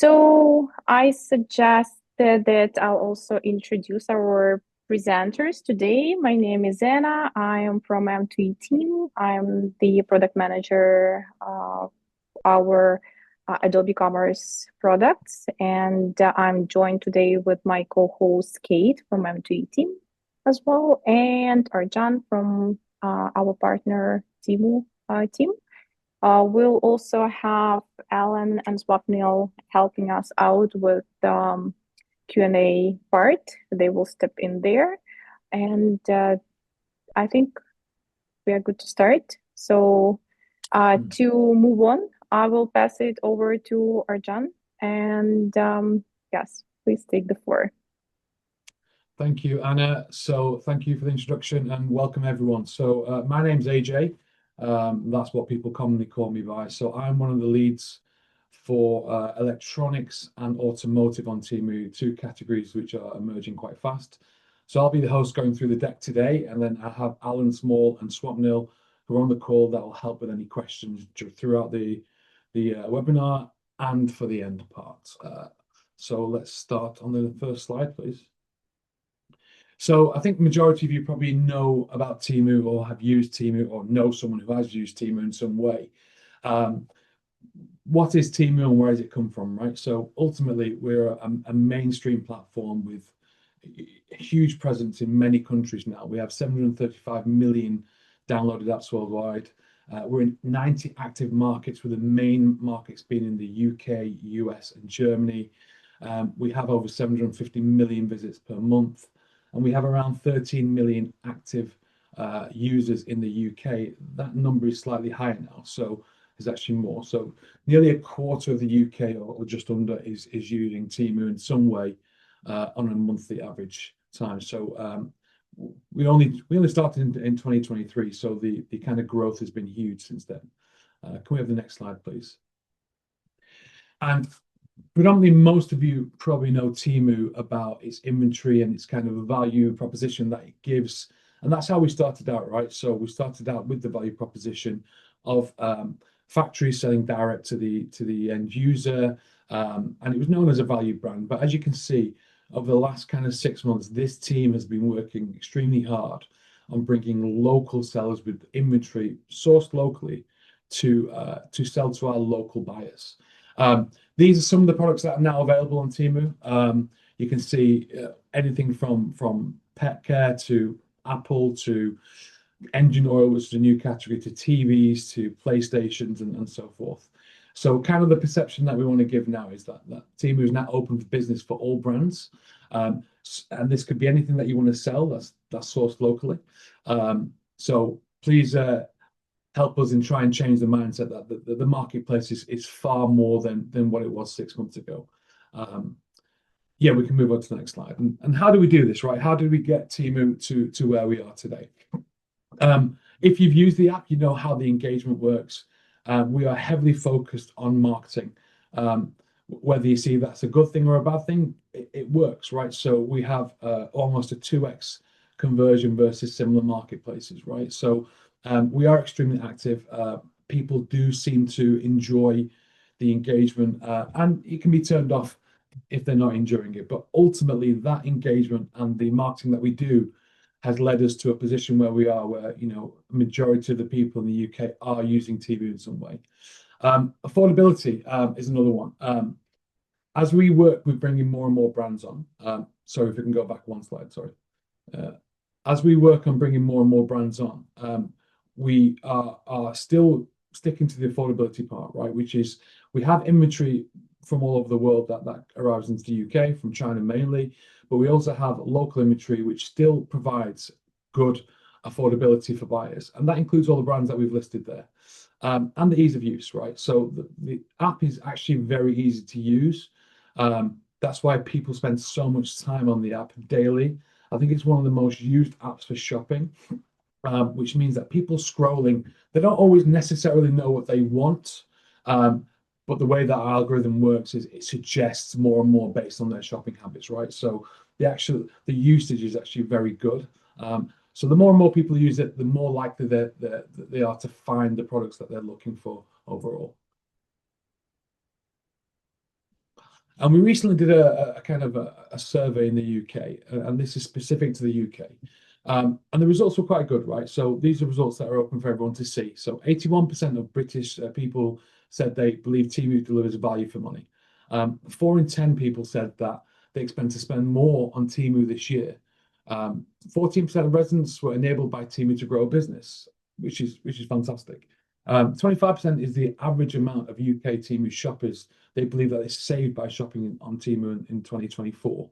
So I suggested that I'll also introduce our presenters today. My name is Anna. I am from M2E team. I'm the product manager of our Adobe Commerce products, and I'm joined today with my co-host Kate from M2E team as well, and Arjan from our partner Temu team. We'll also have Alan and Swapnil helping us out with the Q&A part. They will step in there. And I think we are good to start. So to move on, I will pass it over to Arjan. And yes, please take the floor. Thank you, Anna. So thank you for the introduction and welcome everyone. So my name's AJ. That's what people commonly call me by. So I'm one of the leads for electronics and automotive on Temu, two categories which are emerging quite fast. So I'll be the host going through the deck today, and then I have Alan Small and Swapnil who are on the call that will help with any questions throughout the webinar and for the end part. So let's start on the first slide, please. So I think the majority of you probably know about Temu or have used Temu or know someone who has used Temu in some way. What is Temu and where does it come from, right? So ultimately, we're a mainstream platform with a huge presence in many countries now. We have 735 million downloaded apps worldwide. We're in 90 active markets, with the main markets being in the UK, US, and Germany. We have over 750 million visits per month. And we have around 13 million active users in the UK. That number is slightly higher now, so there's actually more. So nearly a quarter of the UK or just under is using Temu in some way on a monthly average time. So we only started in 2023, so the kind of growth has been huge since then. Can we have the next slide, please? And predominantly, most of you probably know Temu about its inventory and its kind of a value proposition that it gives. And that's how we started out, right? So we started out with the value proposition of factories selling direct to the end user. And it was known as a value brand. But as you can see, over the last kind of 6 months, this team has been working extremely hard on bringing local sellers with inventory sourced locally to sell to our local buyers. These are some of the products that are now available on Temu. You can see anything from pet care to Apple to engine oil, which is a new category, to TVs to PlayStations and so forth. So kind of the perception that we want to give now is that Temu is now open for business for all brands. And this could be anything that you want to sell that's sourced locally. So please help us in try and change the mindset that the marketplace is far more than what it was 6 months ago. Yeah, we can move on to the next slide. And how do we do this, right? How do we get Temu to where we are today? If you've used the app, you know how the engagement works. We are heavily focused on marketing. Whether you see that's a good thing or a bad thing, it works, right? So we have almost a 2x conversion versus similar marketplaces, right? So we are extremely active. People do seem to enjoy the engagement, and it can be turned off if they're not enjoying it. But ultimately, that engagement and the marketing that we do has led us to a position where we are, where a majority of the people in the UK are using Temu in some way. Affordability is another one. As we work with bringing more and more brands on, sorry if we can go back one slide, sorry. As we work on bringing more and more brands on, we are still sticking to the affordability part, right? Which is we have inventory from all over the world that arrives into the UK, from China mainly, but we also have local inventory which still provides good affordability for buyers. And that includes all the brands that we've listed there. And the ease of use, right? So the app is actually very easy to use. That's why people spend so much time on the app daily. I think it's one of the most used apps for shopping. Which means that people scrolling, they don't always necessarily know what they want, but the way that our algorithm works is it suggests more and more based on their shopping habits, right? So the usage is actually very good. So the more and more people use it, the more likely they are to find the products that they're looking for overall. And we recently did a kind of a survey in the UK, and this is specific to the UK. And the results were quite good, right? So these are results that are open for everyone to see. So 81% of British people said they believe Temu delivers value for money. 4 in 10 people said that they expect to spend more on Temu this year. 14% of residents were enabled by Temu to grow a business, which is fantastic. 25% is the average amount of UK Temu shoppers they believe that they saved by shopping on Temu in 2024.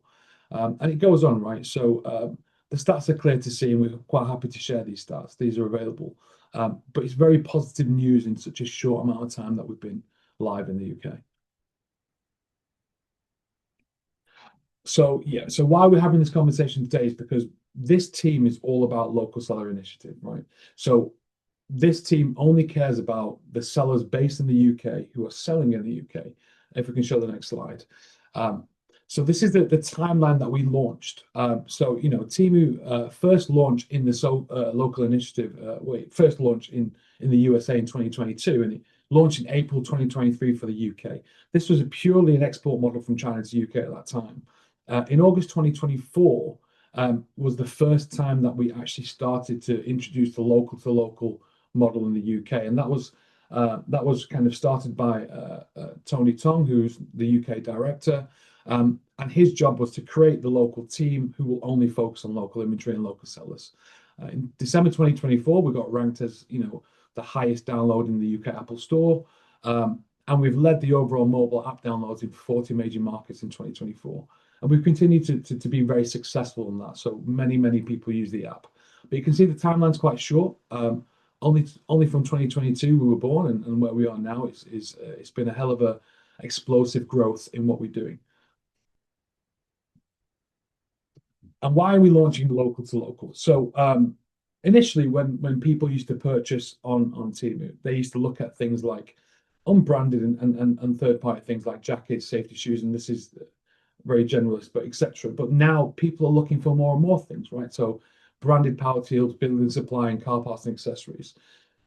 And it goes on, right? So the stats are clear to see, and we're quite happy to share these stats. These are available. But it's very positive news in such a short amount of time that we've been live in the UK. So yeah, so why we're having this conversation today is because this team is all about local seller initiative, right? So this team only cares about the sellers based in the UK who are selling in the UK. If we can show the next slide. So this is the timeline that we launched. So, you know, Temu first launch in the local initiative, first launch in the USA in 2022, and it launched in April 2023 for the UK. This was purely an export model from China to UK at that time. In August 2024 was the first time that we actually started to introduce the local to local model in the UK, and that was kind of started by Tony Tong, who's the UK director, and his job was to create the local team who will only focus on local inventory and local sellers. In December 2024, we got ranked as, you know, the highest download in the UK Apple Store, and we've led the overall mobile app downloads in 40 major markets in 2024. And we've continued to be very successful in that. So many people use the app. But you can see the timeline's quite short. Only from 2022 we were born, and where we are now it's been a hell of a explosive growth in what we're doing. And why are we launching local to local? So initially, when people used to purchase on Temu, they used to look at things like unbranded and third-party things like jackets, safety shoes, and this is very generalist, but etc. But now people are looking for more and more things, right? So branded power tools, building supply, and car parts and accessories.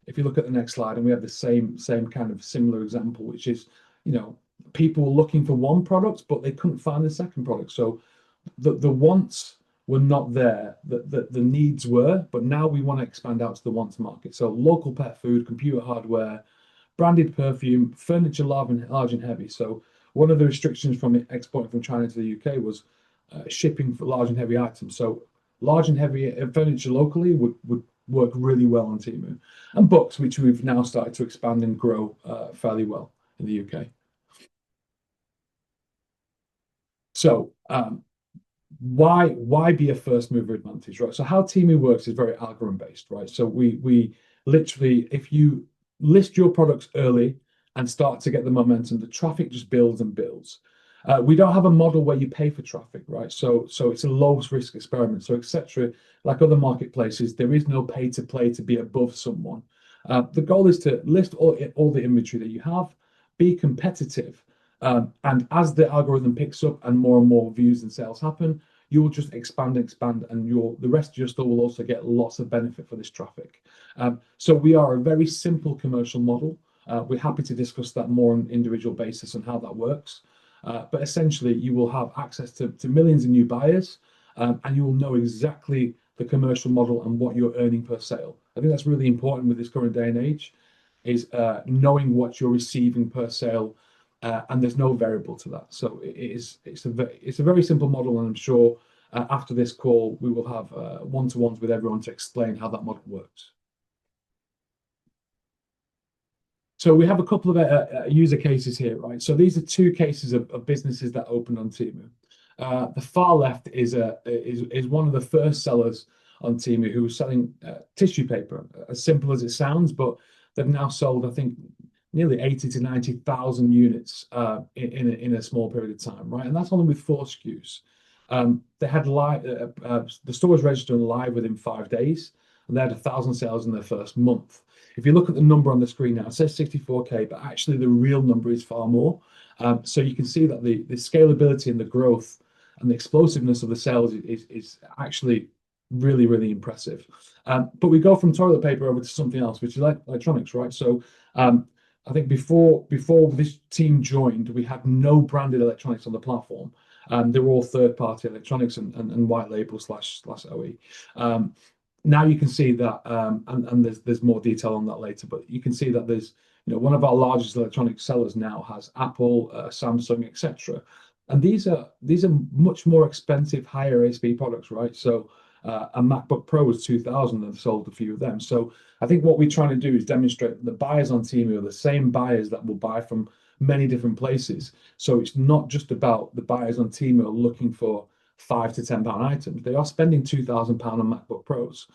If you look at the next slide, and we have the same kind of similar example, which is, you know, people were looking for one product, but they couldn't find the second product. So the wants were not there, the needs were, but now we want to expand out to the wants market. So local pet food, computer hardware, branded perfume, furniture large and heavy. So one of the restrictions from exporting from China to the UK was shipping for large and heavy items. So large and heavy furniture locally would work really well on Temu. And books, which we've now started to expand and grow fairly well in the UK. So why be a first mover advantage, right? So how Temu works is very algorithm based, right? So we literally, if you list your products early and start to get the momentum, the traffic just builds and builds. We don't have a model where you pay for traffic, right? So it's a low risk experiment. So etc. Like other marketplaces, there is no pay to play to be above someone. The goal is to list all the inventory that you have, be competitive, and as the algorithm picks up and more views and sales happen, you will just expand, and the rest of your store will also get lots of benefit for this traffic. So we are a very simple commercial model. We're happy to discuss that more on an individual basis and how that works. But essentially, you will have access to millions of new buyers, and you will know exactly the commercial model and what you're earning per sale. I think that's really important with this current day and age, is knowing what you're receiving per sale, and there's no variable to that. So it's a very simple model, and I'm sure after this call we will have one-to-ones with everyone to explain how that model works. So we have a couple of user cases here, right? So these are two cases of businesses that opened on Temu. The far left is one of the first sellers on Temu who was selling tissue paper, as simple as it sounds, but they've now sold, I think, nearly 80 to 90,000 units in a small period of time, right? And that's only with 4 SKUs. They had the store was registered live within 5 days, and they had 1,000 sales in their first month. If you look at the number on the screen now, it says 64K, but actually the real number is far more. So you can see that the scalability and the growth and the explosiveness of the sales is actually really impressive. But we go from toilet paper over to something else, which is like electronics, right? So I think before this team joined, we had no branded electronics on the platform. They were all third-party electronics and white label slash OE. Now you can see that, and there's more detail on that later, but you can see that there's, one of our largest electronic sellers now has Apple, Samsung, etc. And these are much more expensive, higher ASP products, right? So a MacBook Pro is 2,000, and sold a few of them. So I think what we're trying to do is demonstrate that the buyers on Temu are the same buyers that will buy from many different places. So it's not just about the buyers on Temu looking for £5 to £10 items. They are spending £2,000 on MacBook Pros.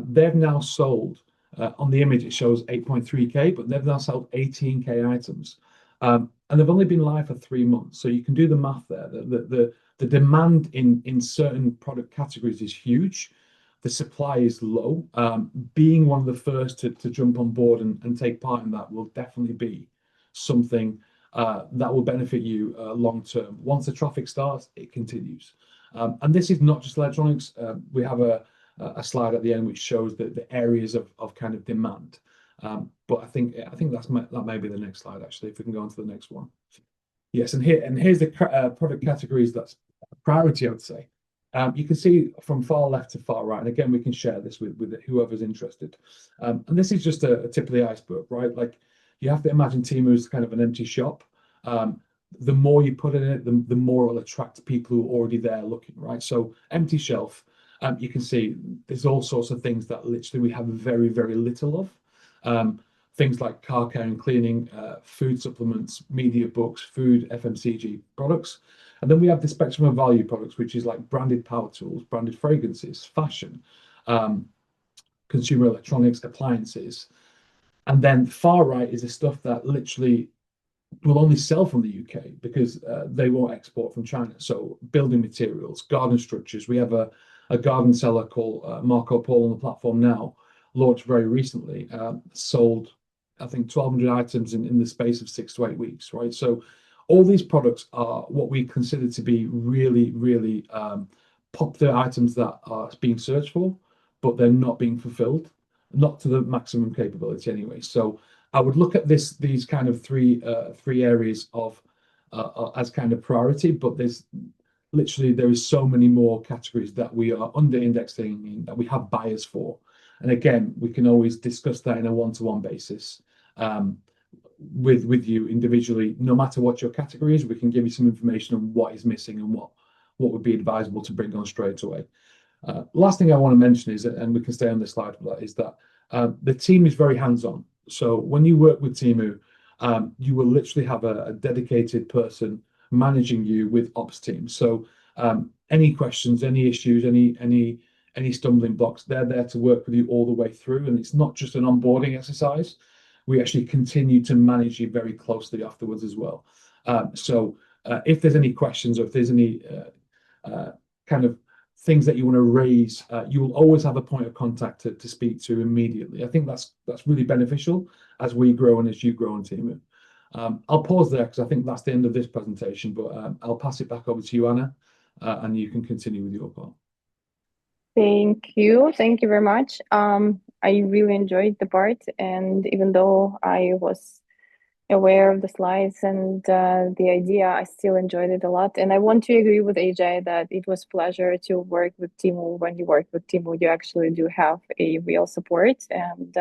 They've now sold, on the image it shows 8.3K, but they've now sold 18K items. And they've only been live for 3 months. So you can do the math there. The demand in certain product categories is huge. The supply is low. Being one of the first to jump on board and take part in that will definitely be something that will benefit you long term. Once the traffic starts, it continues. And this is not just electronics. We have a slide at the end which shows the areas of kind of demand. But I think that may be the next slide, actually, if we can go on to the next one. Yes, and here's the product categories that's a priority, I would say. You can see from far left to far right, and again, we can share this with whoever's interested. And this is just a tip of the iceberg, right? Like, you have to imagine Temu as kind of an empty shop. The more you put in it, the more it'll attract people who are already there looking, right? So empty shelf. You can see there's all sorts of things that literally we have very, very little of. Things like car care and cleaning, food supplements, media books, food, FMCG products. And then we have the spectrum of value products, which is like branded power tools, branded fragrances, fashion, consumer electronics, appliances. And then far right is the stuff that literally will only sell from the UK because they won't export from China. So building materials, garden structures. We have a garden seller called Marco Polo on the platform now, launched very recently, sold, I think, 1,200 items in the space of 6 to 8 weeks, right? So all these products are what we consider to be really, really popular items that are being searched for, but they're not being fulfilled, not to the maximum capability anyway. So I would look at these kind of three areas of as kind of priority, but there is so many more categories that we are under indexing that we have buyers for. And again, we can always discuss that in a one-to-one basis with you individually. No matter what your category is, we can give you some information on what is missing and what would be advisable to bring on straight away. Last thing I want to mention is, and we can stay on this slide for that, is that the team is very hands-on. So when you work with Temu, you will literally have a dedicated person managing you with ops teams. So any questions, any issues, any stumbling blocks, they're there to work with you all the way through. And it's not just an onboarding exercise. We actually continue to manage you very closely afterwards as well. So if there's any questions or if there's any kind of things that you want to raise, you will always have a point of contact to speak to immediately. I think that's really beneficial as we grow and as you grow on Temu. I'll pause there because I think that's the end of this presentation, but I'll pass it back over to you, Anna, and you can continue with your part. Thank you. Thank you very much. I really enjoyed the part, and even though I was aware of the slides and the idea, I still enjoyed it a lot. And I want to agree with AJ that it was a pleasure to work with Temu. When you work with Temu, you actually do have a real support, and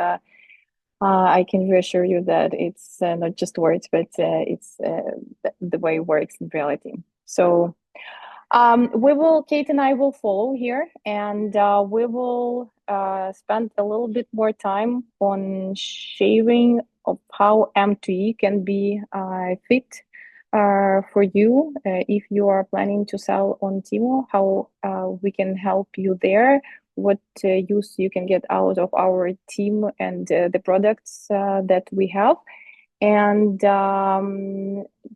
I can reassure you that it's not just words, but it's the way it works in reality. So Kate and I will follow here, and we will spend a little bit more time on sharing of how M2E can be fit for you if you are planning to sell on Temu, how we can help you there, what use you can get out of our team and the products that we have. And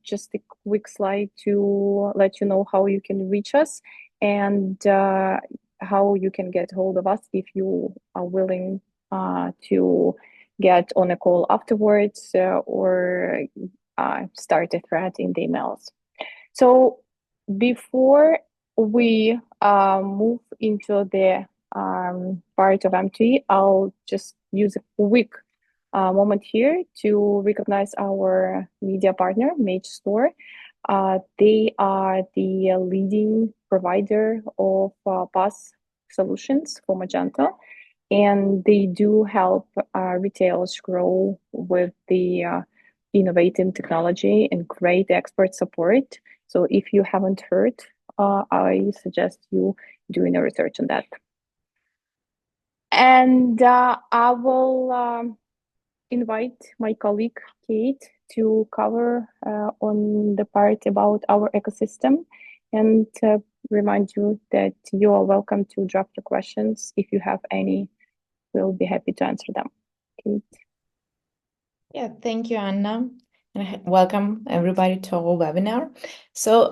just a quick slide to let you know how you can reach us and how you can get hold of us if you are willing to get on a call afterwards or start a thread in the emails. So before we move into the part of M2E, I'll just use a quick moment here to recognize our media partner, Mage Store. They are the leading provider of PaaS solutions for Magento, and they do help retailers grow with the innovative technology and great expert support. So if you haven't heard, I suggest you doing a research on that. And I will invite my colleague Kate to cover on the part about our ecosystem and remind you that you are welcome to drop your questions. If you have any, we'll be happy to answer them. Kate. Yeah, thank you, Anna. And welcome everybody to our webinar. So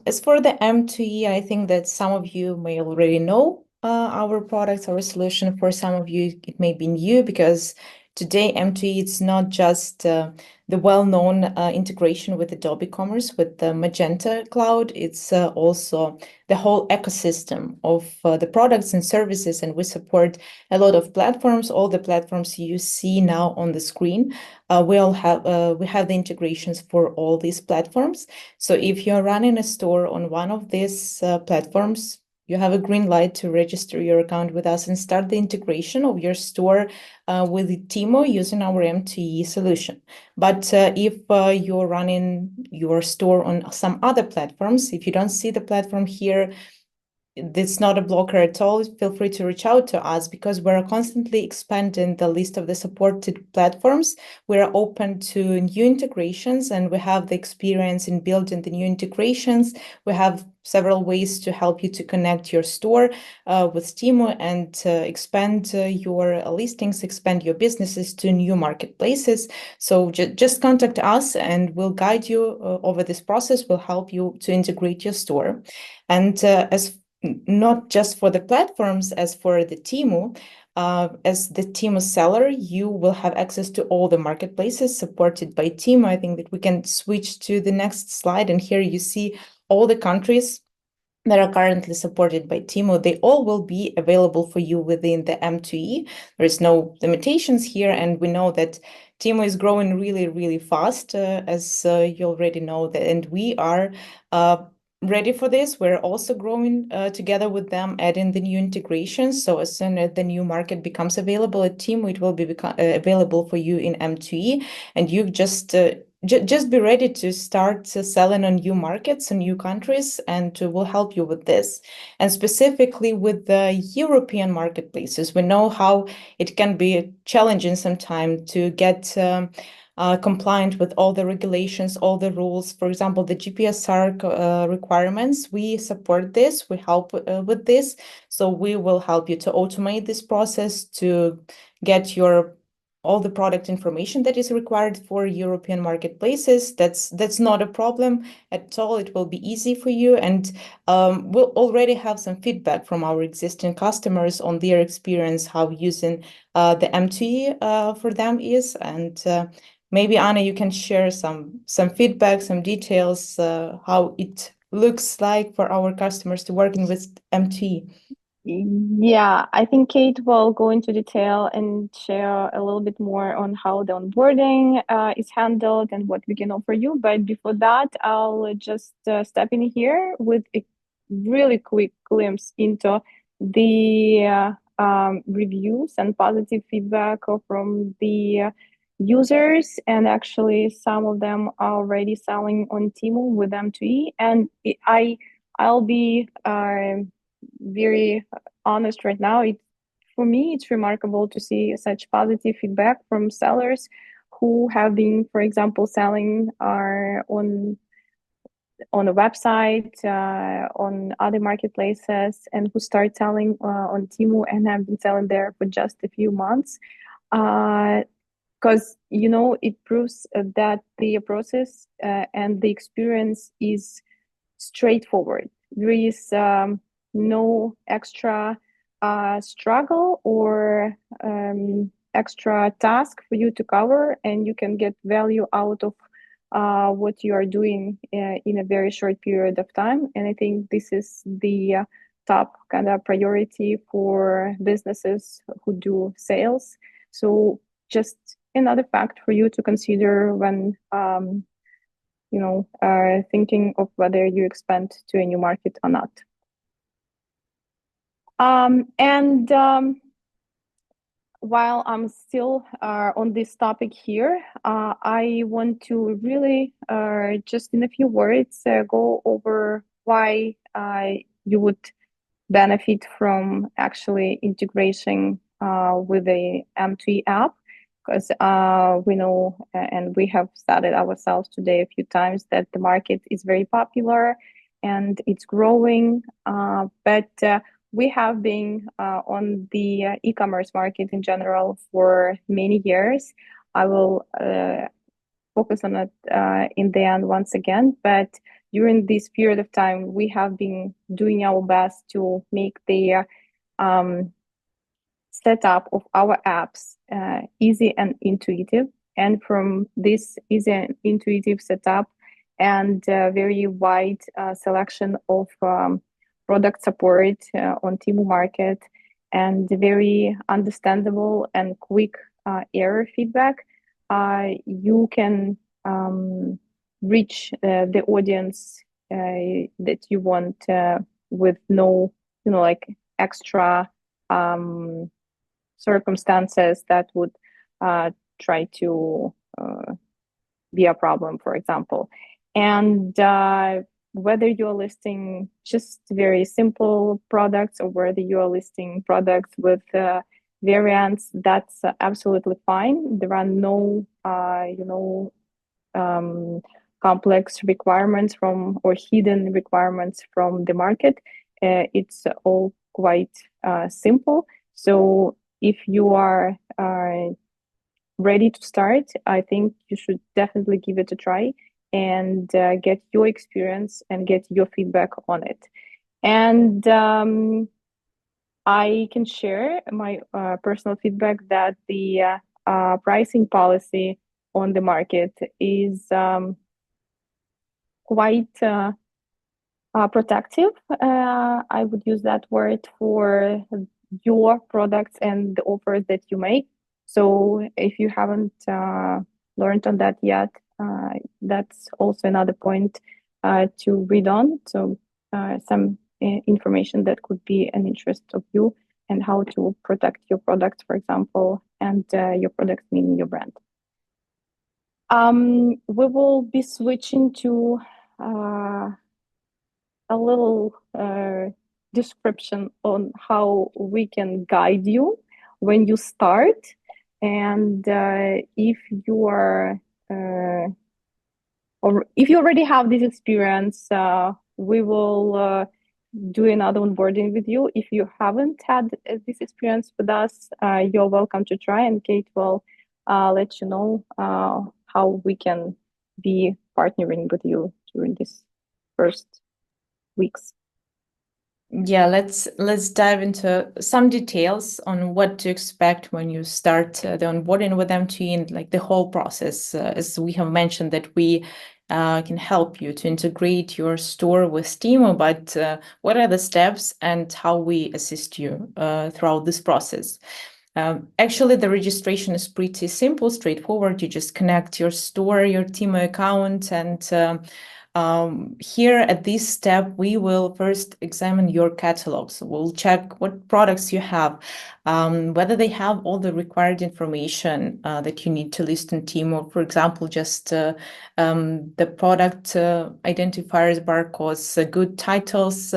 as for the M2E, I think that some of you may already know our products, our solution. For some of you, it may be new because today M2E, it's not just the well-known integration with Adobe Commerce, with the Magento Cloud. It's also the whole ecosystem of the products and services, and we support a lot of platforms. All the platforms you see now on the screen, we have the integrations for all these platforms. So if you're running a store on one of these platforms, you have a green light to register your account with us and start the integration of your store with Temu using our M2E solution. But if you're running your store on some other platforms, if you don't see the platform here, it's not a blocker at all. Feel free to reach out to us because we're constantly expanding the list of the supported platforms. We're open to new integrations, and we have the experience in building the new integrations. We have several ways to help you to connect your store with Temu and expand your listings, expand your businesses to new marketplaces. So just contact us and we'll guide you over this process. We'll help you to integrate your store. And as not just for the platforms, as for the Temu, as the Temu seller, you will have access to all the marketplaces supported by Temu. I think that we can switch to the next slide, and here you see all the countries that are currently supported by Temu. They all will be available for you within the M2E. There is no limitations here, and we know that Temu is growing really, really fast, as you already know, and we are ready for this. We're also growing together with them, adding the new integrations. So as soon as the new market becomes available at Temu, it will be available for you in M2E, and you just be ready to start selling on new markets and new countries, and we'll help you with this. And specifically with the European marketplaces, we know how it can be challenging sometimes to get compliant with all the regulations, all the rules. For example, the GPSR requirements, we support this, we help with this. So we will help you to automate this process to get all the product information that is required for European marketplaces. That's not a problem at all. It will be easy for you. And we'll already have some feedback from our existing customers on their experience, how using the M2E for them is. And maybe Anna, you can share some feedback, some details, how it looks like for our customers to working with M2E. Yeah, I think Kate will go into detail and share a little bit more on how the onboarding is handled and what we can offer you. But before that, I'll just step in here with a really quick glimpse into the reviews and positive feedback from the users. And actually, some of them are already selling on Temu with M2E. And I'll be very honest right now. For me, it's remarkable to see such positive feedback from sellers who have been, for example, selling on a website, on other marketplaces, and who start selling on Temu and have been selling there for just a few months. Because it proves that the process and the experience is straightforward. There is no extra struggle or extra task for you to cover, and you can get value out of what you are doing in a very short period of time. And I think this is the top kind of priority for businesses who do sales. So just another fact for you to consider when thinking of whether you expand to a new market or not. While I'm still on this topic here, I want to really just in a few words go over why you would benefit from actually integration with the M2E app, because we know and we have studied ourselves today a few times that the market is very popular and it's growing, but we have been on the e-commerce market in general for many years. I will focus on it in the end once again, but during this period of time, we have been doing our best to make the setup of our apps easy and intuitive. And from this easy and intuitive setup and very wide selection of product support on Temu Market and very understandable and quick error feedback, you can reach the audience that you want with no, extra circumstances that would try to be a problem, for example. And whether you're listing just very simple products or whether you're listing products with variants, that's absolutely fine. There are no, complex requirements from or hidden requirements from the market. It's all quite simple. So if you are ready to start, I think you should definitely give it a try and get your experience and get your feedback on it. And I can share my personal feedback that the pricing policy on the market is quite protective. I would use that word for your products and the offers that you make. So if you haven't learned on that yet, that's also another point to read on. So some information that could be an interest of you and how to protect your products, for example, and your products meaning your brand. We will be switching to a little description on how we can guide you when you start. And if you are, or if you already have this experience, we will do another onboarding with you. If you haven't had this experience with us, you're welcome to try, and Kate will let you know how we can be partnering with you during this first weeks. Yeah, let's dive into some details on what to expect when you start the onboarding with M2E and like the whole process. As we have mentioned that we can help you to integrate your store with Temu, but what are the steps and how we assist you throughout this process? Actually, the registration is pretty simple, straightforward. You just connect your store, your Temu account, and here at this step, we will first examine your catalog. So we'll check what products you have, whether they have all the required information that you need to list on Temu. For example, just the product identifiers, barcodes, good titles,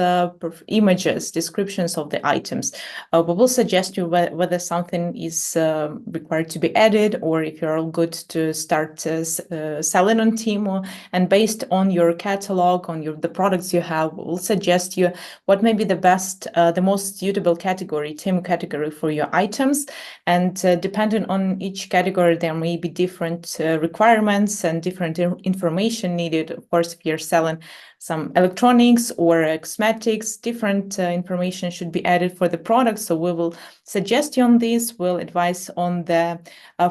images, descriptions of the items. We will suggest you whether something is required to be added or if you're all good to start selling on Temu. And based on your catalog, on the products you have, we'll suggest you what may be the best, the most suitable category, Temu category for your items. And depending on each category, there may be different requirements and different information needed. Of course, if you're selling some electronics or cosmetics, different information should be added for the product. So we will suggest you on this. We'll advise on the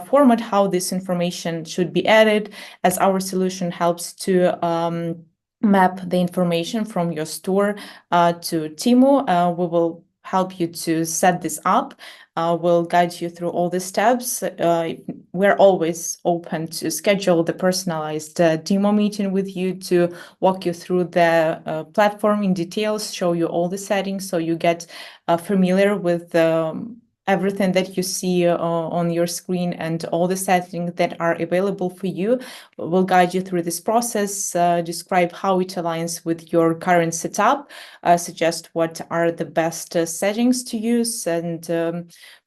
format, how this information should be added, as our solution helps to map the information from your store to Temu. We will help you to set this up. We'll guide you through all the steps. we're always open to schedule the personalized demo meeting with you to walk you through the platform in details, show you all the settings so you get familiar with everything that you see on your screen and all the settings that are available for you. We'll guide you through this process, describe how it aligns with your current setup, suggest what are the best settings to use. And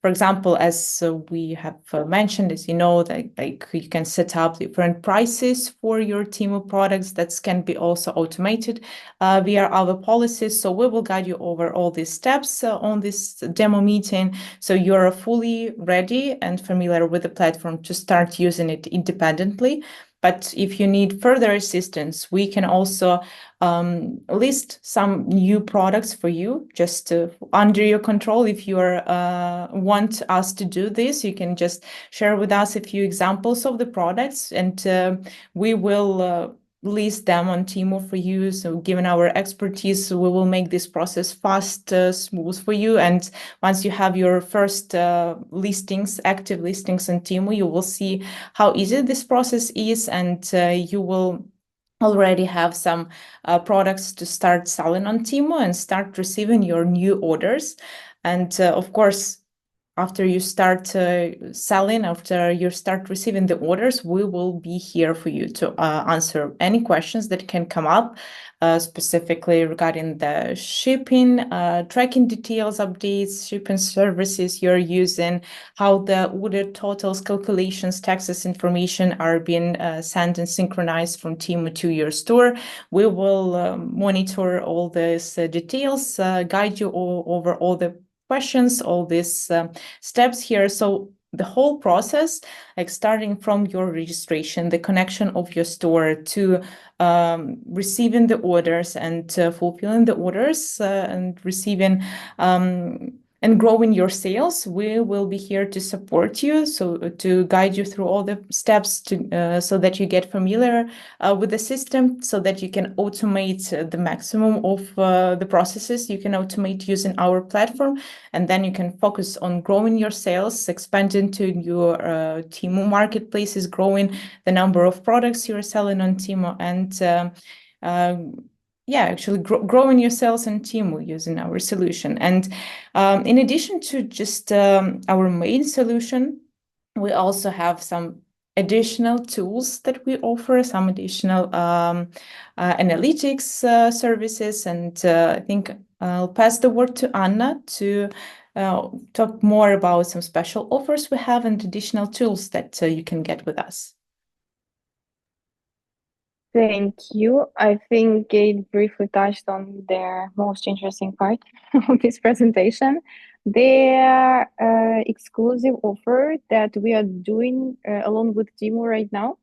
for example, as we have mentioned, as you know, like you can set up different prices for your Temu products that can be also automated via our policies. So we will guide you over all these steps on this demo meeting. So you're fully ready and familiar with the platform to start using it independently. But if you need further assistance, we can also list some new products for you, just under your control. If you want us to do this, you can just share with us a few examples of the products, and we will list them on Temu for you. So given our expertise, we will make this process fast, smooth for you. And once you have your first listings, active listings on Temu, you will see how easy this process is, and you will already have some products to start selling on Temu and start receiving your new orders. And of course, after you start selling, after you start receiving the orders, we will be here for you to answer any questions that can come up, specifically regarding the shipping, tracking details, updates, shipping services you're using, how the order totals, calculations, taxes information are being sent and synchronized from Temu to your store. We will monitor all these details, guide you over all the questions, all these steps here. So the whole process, like starting from your registration, the connection of your store to receiving the orders and fulfilling the orders and receiving and growing your sales, we will be here to support you, so to guide you through all the steps to so that you get familiar with the system, so that you can automate the maximum of the processes you can automate using our platform, and then you can focus on growing your sales, expanding to your Temu marketplaces, growing the number of products you're selling on Temu, and actually growing your sales on Temu using our solution. And in addition to just our main solution, we also have some additional tools that we offer, some additional analytics services. And I think I'll pass the word to Anna to talk more about some special offers we have and additional tools that you can get with us. Thank you. I think Kate briefly touched on the most interesting part of this presentation. The exclusive offer that we are doing along with Temu right now.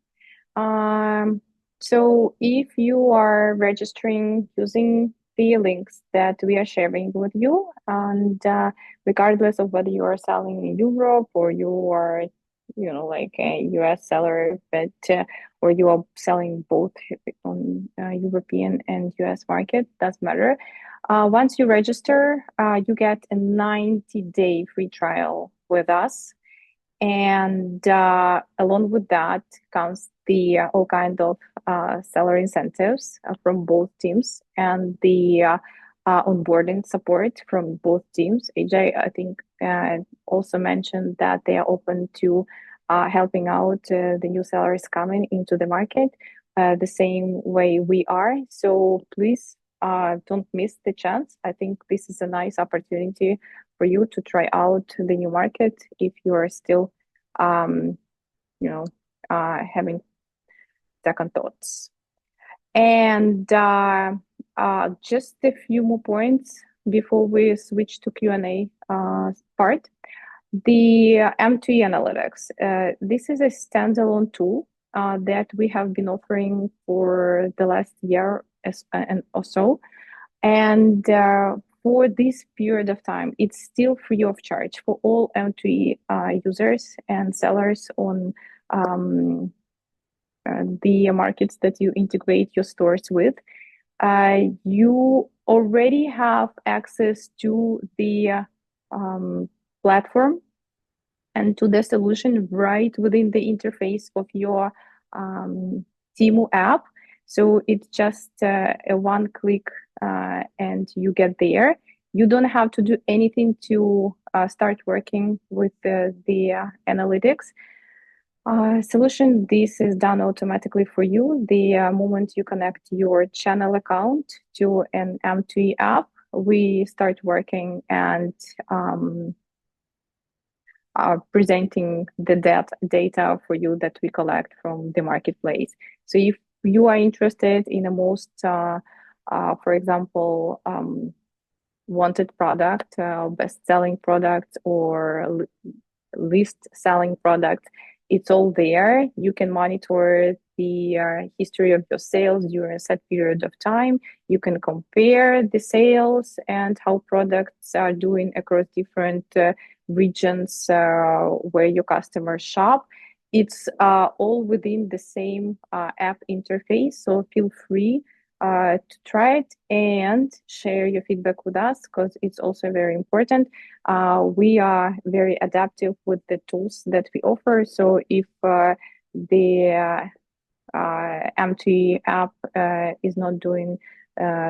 So if you are registering using the links that we are sharing with you, and regardless of whether you are selling in Europe or you are, like a US seller, but or you are selling both on European and US market, doesn't matter. Once you register, you get a 90-day free trial with us. And along with that comes the all kind of seller incentives from both teams, and the onboarding support from both teams. AJ, I think, also mentioned that they are open to helping out the new sellers coming into the market the same way we are. So please don't miss the chance. I think this is a nice opportunity for you to try out the new market if you are still, having second thoughts. And just a few more points before we switch to Q&A part. The M2E Analytics. This is a standalone tool that we have been offering for the last year or so. And for this period of time, it's still free of charge for all M2E users and sellers on the markets that you integrate your stores with. You already have access to the platform and to the solution right within the interface of your Temu app. So it's just a one click and you get there. You don't have to do anything to start working with the analytics solution. This is done automatically for you. The moment you connect your channel account to an M2E app, we start working and presenting the data for you that we collect from the marketplace. So if you are interested in a most, for example, wanted product, best-selling product, or least selling product, it's all there. You can monitor the history of your sales during a set period of time. You can compare the sales and how products are doing across different regions where your customers shop. It's all within the same app interface, so feel free to try it and share your feedback with us, because it's also very important. We are very adaptive with the tools that we offer. So if the M2E app is not doing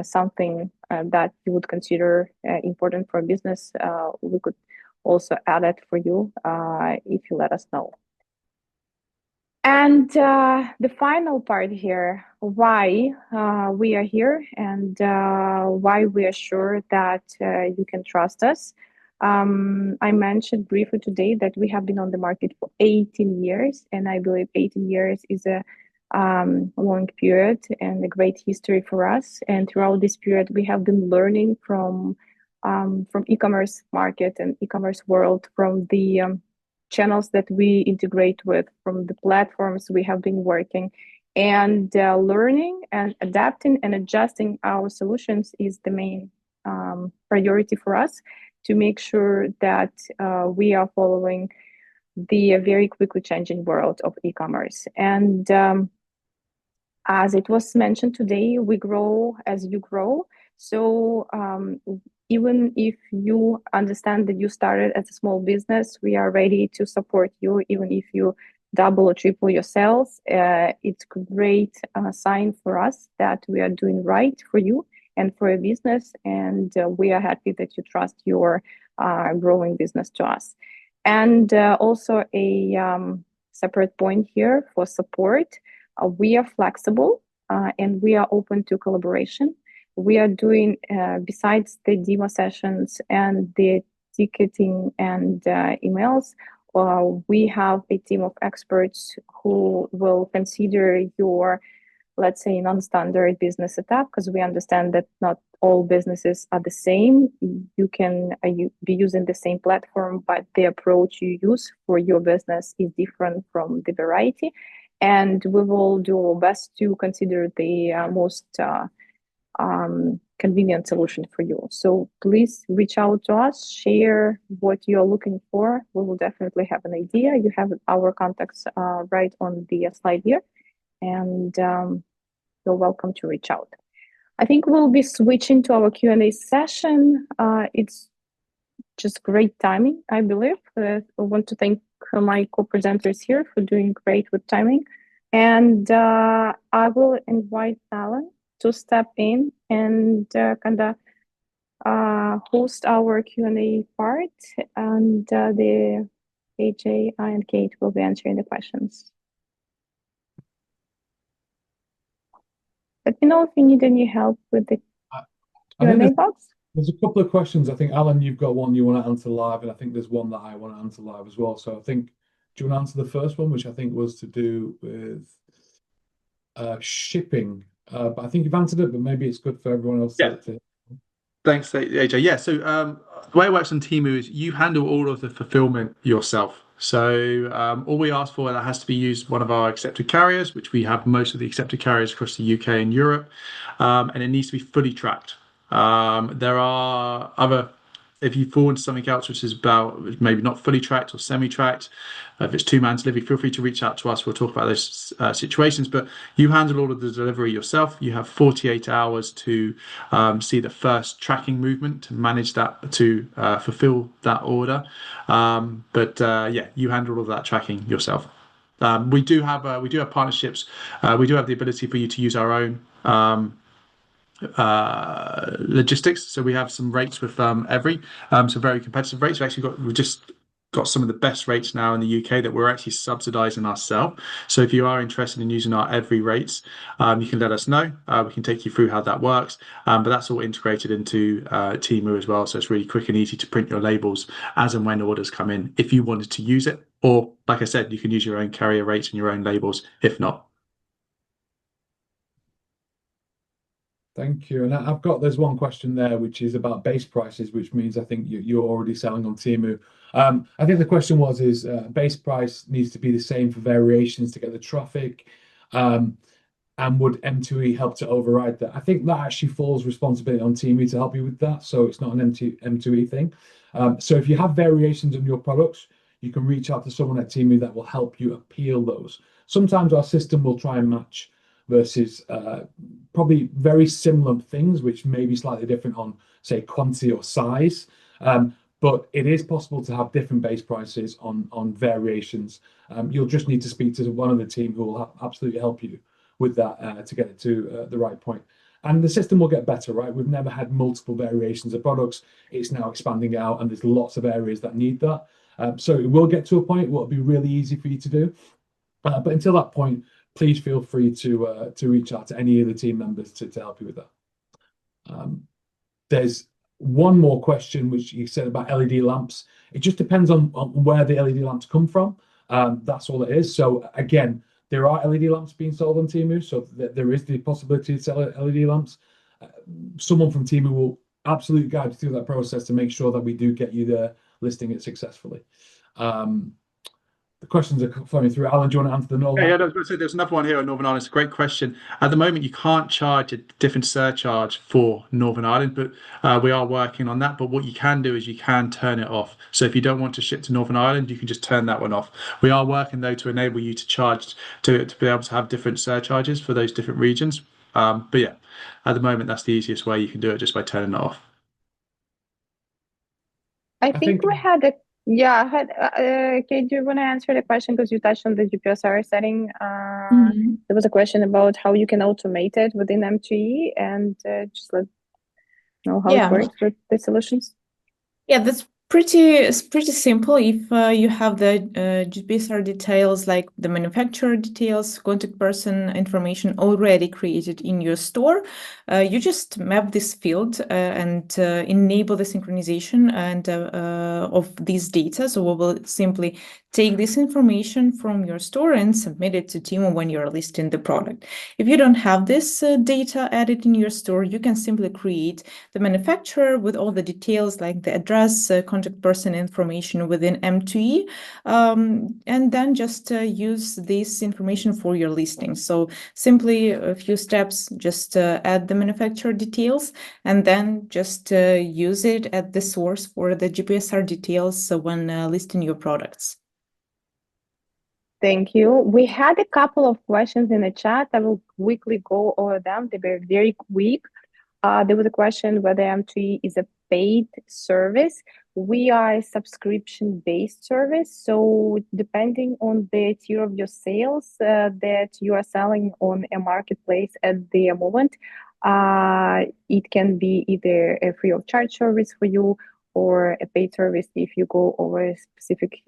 something that you would consider important for business, we could also add it for you if you let us know. And the final part here, why we are here and why we are sure that you can trust us. I mentioned briefly today that we have been on the market for 18 years, and I believe 18 years is a long period and a great history for us. And throughout this period, we have been learning from e-commerce market and e-commerce world, from the channels that we integrate with, from the platforms we have been working, and learning and adapting and adjusting our solutions is the main priority for us, to make sure that we are following the very quickly changing world of e-commerce. And as it was mentioned today, we grow as you grow. So even if you understand that you started as a small business, we are ready to support you. Even if you double or triple your sales, it's a great sign for us that we are doing right for you and for your business. And we are happy that you trust your growing business to us. And also a separate point here for support. We are flexible and we are open to collaboration. We are doing, besides the demo sessions and the ticketing and emails, we have a team of experts who will consider your, let's say, non-standard business setup, because we understand that not all businesses are the same. You can be using the same platform, but the approach you use for your business is different from the variety. And we will do our best to consider the most convenient solution for you. So please reach out to us, share what you're looking for. We will definitely have an idea. You have our contacts right on the slide here, and you're welcome to reach out. I think we'll be switching to our Q&A session. It's just great timing, I believe. I want to thank my co-presenters here for doing great with timing. And I will invite Alan to step in and kind of host our Q&A part. And the AJ, I, and Kate will be answering the questions. Let me know if you need any help with the Q&A box. There's a couple of questions. I think, Alan, you've got one you want to answer live, and I think there's one that I want to answer live as well. So I think, do you want to answer the first one, which I think was to do with shipping? But I think you've answered it, but maybe it's good for everyone else to... Thanks, AJ. Yeah, so the way it works on Temu is you handle all of the fulfillment yourself. So all we ask for, that has to be used one of our accepted carriers, which we have most of the accepted carriers across the UK and Europe, and it needs to be fully tracked. There are other If you fall into something else which is about maybe not fully tracked or semi-tracked, if it's two-man delivery, feel free to reach out to us. We'll talk about those situations. But you handle all of the delivery yourself. You have 48 hours to see the first tracking movement, to manage that, to fulfill that order. Yeah, you handle all of that tracking yourself. We do have partnerships. We do have the ability for you to use our own logistics. So we have some rates with Every, some very competitive rates. We've just got some of the best rates now in the UK that we're actually subsidizing ourselves. So if you are interested in using our Every rates, you can let us know. We can take you through how that works. But that's all integrated into Temu as well. So it's really quick and easy to print your labels as and when orders come in, if you wanted to use it. Or, like I said, you can use your own carrier rates and your own labels, if not. Thank you. And there's one question there, which is about base prices, which means I think you're already selling on Temu. I think the question is base price needs to be the same for variations to get the traffic. And would M2E help to override that? I think that actually falls responsibility on Temu to help you with that. So it's not an M2E thing. So if you have variations on your products, you can reach out to someone at Temu that will help you appeal those. Sometimes our system will try and match versus probably very similar things, which may be slightly different on, say, quantity or size. But it is possible to have different base prices on variations. You'll just need to speak to one of the team who will absolutely help you with that to get it to the right point. And the system will get better, right? We've never had multiple variations of products. It's now expanding out, and there's lots of areas that need that. So it will get to a point where it'll be really easy for you to do. But until that point, please feel free to reach out to any of the team members to help you with that. There's one more question, which you said about LED lamps. It just depends on where the LED lamps come from. That's all it is. So again, there are LED lamps being sold on Temu, so there is the possibility to sell LED lamps. Someone from Temu will absolutely guide you through that process to make sure that we do get you there, listing it successfully. The questions are flowing through. Alan, do you want to answer the Northern Ireland? I was going to say there's another one here on Northern Ireland. It's a great question. At the moment, you can't charge a different surcharge for Northern Ireland, but we are working on that. But what you can do is you can turn it off. So if you don't want to ship to Northern Ireland, you can just turn that one off. We are working, though, to enable you to charge, to be able to have different surcharges for those different regions. But yeah, at the moment, that's the easiest way you can do it, just by turning it off. I think we had a Kate, do you want to answer the question, because you touched on the GPSR setting? There was a question about how you can automate it within M2E, and just let know how it works with the solutions. Yeah, that's pretty simple. If you have the GPSR details, like the manufacturer details, contact person information already created in your store, you just map this field and enable the synchronization and of these data. So we will simply take this information from your store and submit it to Temu when you're listing the product. If you don't have this data added in your store, you can simply create the manufacturer with all the details, like the address, contact person information within M2E, and then just use this information for your listing. So simply a few steps, just add the manufacturer details, and then just use it at the source for the GPSR details when listing your products. Thank you. We had a couple of questions in the chat. I will quickly go over them. They were very quick. There was a question whether M2E is a paid service. We are a subscription-based service. So depending on the tier of your sales that you are selling on a marketplace at the moment, it can be either a free of charge service for you or a paid service if you go over a specific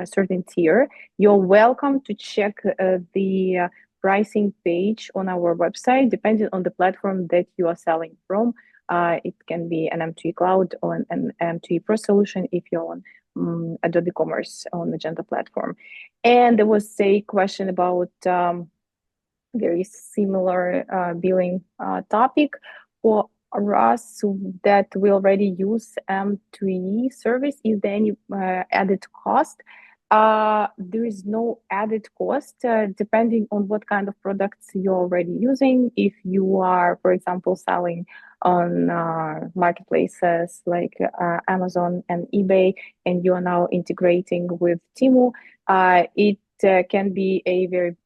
certain tier. You're welcome to check the pricing page on our website, depending on the platform that you are selling from. It can be an M2E Cloud or an M2E Pro solution if you're on Adobe Commerce on Magento platform. And there was a question about very similar billing topic for us that we already use M2E service. Is there any added cost? There is no added cost depending on what kind of products you're already using. If you are, for example, selling on marketplaces like Amazon and eBay, and you are now integrating with Temu, it can be a very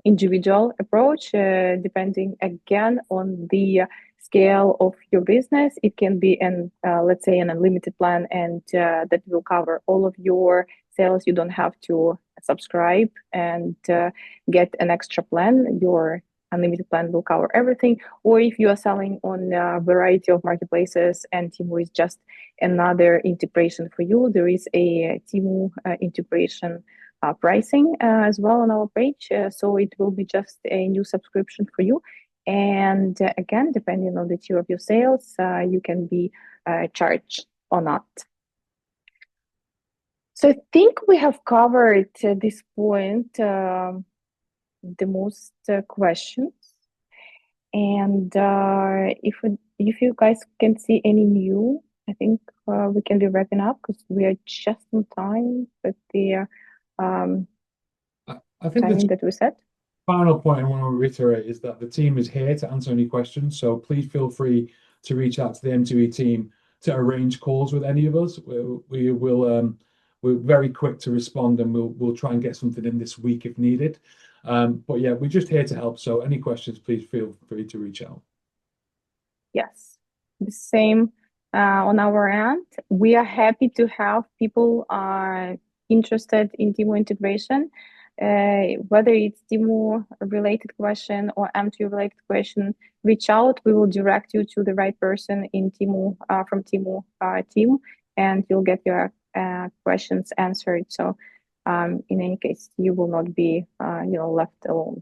individual approach, depending again on the scale of your business. It can be let's say an unlimited plan, and that will cover all of your sales. You don't have to subscribe and get an extra plan. Your unlimited plan will cover everything. Or if you are selling on a variety of marketplaces and Temu is just another integration for you, there is a Temu integration pricing as well on our page. So it will be just a new subscription for you. And again, depending on the tier of your sales, you can be charged or not. So I think we have covered at this point the most questions. And if you guys can see any new, I think we can be wrapping up because we are just in time with the I think timing that we set. Final point I want to reiterate is that the team is here to answer any questions. So please feel free to reach out to the M2E team to arrange calls with any of us. We will we're very quick to respond, and we'll try and get something in this week if needed. But yeah, we're just here to help. So any questions, please feel free to reach out. Yes, the same on our end. We are happy to have people interested in Temu integration. Whether it's Temu related question or M2E related question, reach out. We will direct you to the right person in Temu from Temu team, and you'll get your questions answered. So in any case, you will not be left alone.